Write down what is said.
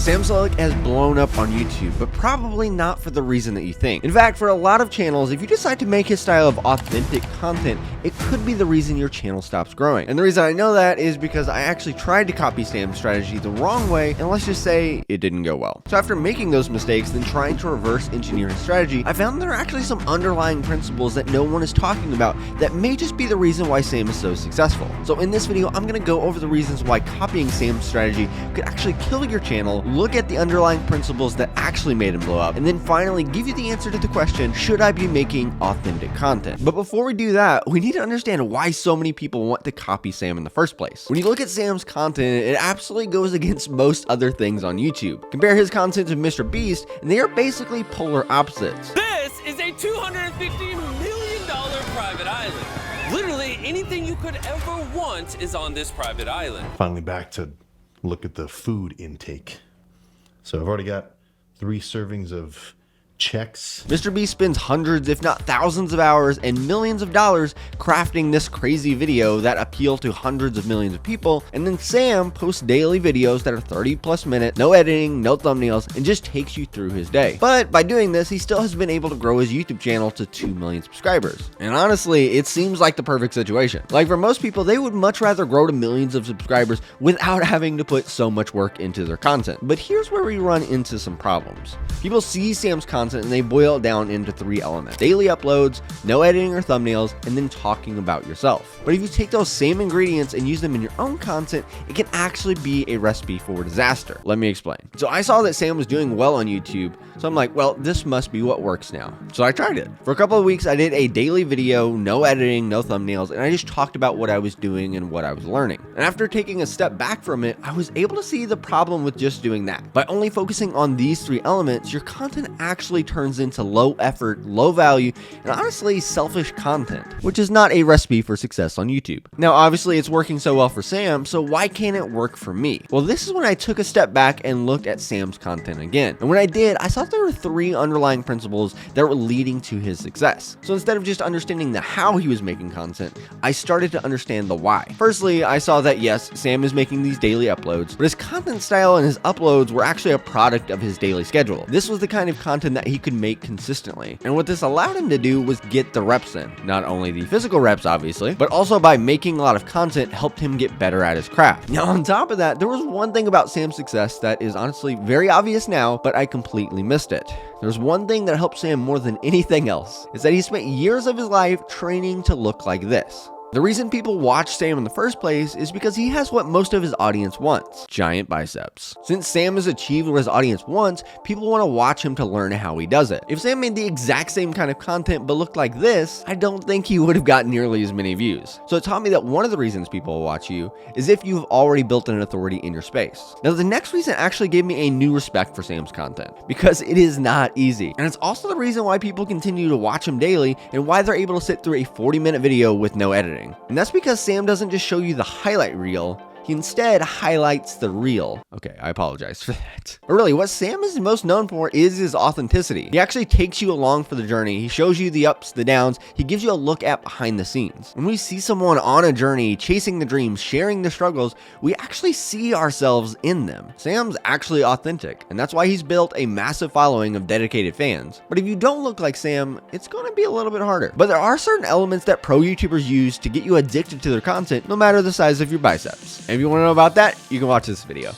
Sam Sulek has blown up on YouTube, but probably not for the reason that you think. In fact, for a lot of channels, if you decide to make his style of authentic content, it could be the reason your channel stops growing. And the reason I know that is because I actually tried to copy Sam's strategy the wrong way, and let's just say it didn't go well. So after making those mistakes, then trying to reverse engineer his strategy, I found there are actually some underlying principles that no one is talking about that may just be the reason why Sam is so successful. So in this video, I'm going to go over the reasons why copying Sam's strategy could actually kill your channel, look at the underlying principles that actually made him blow up, and then finally give you the answer to the question, should I be making authentic content? But before we do that, we need to understand why so many people want to copy Sam in the first place. When you look at Sam's content, it absolutely goes against most other things on YouTube. Compare his content to Mr. Beast, and they are basically polar opposites. This is a $250 million private island. Literally anything you could ever want is on this private island. Finally back to look at the food intake. So I've already got 3 servings of Chex. Mr. Beast spends hundreds, if not thousands of hours and millions of dollars crafting this crazy video that appeal to hundreds of millions of people, and then Sam posts daily videos that are 30+ minutes, no editing, no thumbnails, and just takes you through his day. But by doing this, he still has been able to grow his YouTube channel to 2 million subscribers. And honestly, it seems like the perfect situation. Like for most people, they would much rather grow to millions of subscribers without having to put so much work into their content. But here's where we run into some problems. People see Sam's content and they boil it down into 3 elements: daily uploads, no editing or thumbnails, and then talking about yourself. But if you take those same ingredients and use them in your own content, it can actually be a recipe for disaster. Let me explain. So I saw that Sam was doing well on YouTube, so I'm like, well, this must be what works now. So I tried it. For a couple of weeks, I did a daily video, no editing, no thumbnails, and I just talked about what I was doing and what I was learning. And after taking a step back from it, I was able to see the problem with just doing that. By only focusing on these 3 elements, your content actually turns into low effort, low value, and honestly selfish content, which is not a recipe for success on YouTube. Now, obviously it's working so well for Sam, so why can't it work for me? Well, this is when I took a step back and looked at Sam's content again. And when I did, I saw there were 3 underlying principles that were leading to his success. So instead of just understanding the how he was making content, I started to understand the why. Firstly, I saw that yes, Sam is making these daily uploads, but his content style and his uploads were actually a product of his daily schedule. This was the kind of content that he could make consistently. And what this allowed him to do was get the reps in. Not only the physical reps, obviously, but also by making a lot of content helped him get better at his craft. Now, on top of that, there was one thing about Sam's success that is honestly very obvious now, but I completely missed it. There's one thing that helped Sam more than anything else, is that he spent years of his life training to look like this. The reason people watch Sam in the first place is because he has what most of his audience wants: giant biceps. Since Sam has achieved what his audience wants, people want to watch him to learn how he does it. If Sam made the exact same kind of content but looked like this, I don't think he would have gotten nearly as many views. So it taught me that one of the reasons people will watch you is if you've already built an authority in your space. Now, the next reason actually gave me a new respect for Sam's content, because it is not easy. And it's also the reason why people continue to watch him daily and why they're able to sit through a 40-minute video with no editing. And that's because Sam doesn't just show you the highlight reel, he instead highlights the real. Okay, I apologize for that. But really, what Sam is most known for is his authenticity. He actually takes you along for the journey. He shows you the ups, the downs. He gives you a look at behind the scenes. When we see someone on a journey, chasing the dreams, sharing the struggles, we actually see ourselves in them. Sam's actually authentic, and that's why he's built a massive following of dedicated fans. But if you don't look like Sam, it's going to be a little bit harder. But there are certain elements that pro YouTubers use to get you addicted to their content, no matter the size of your biceps. And if you want to know about that, you can watch this video.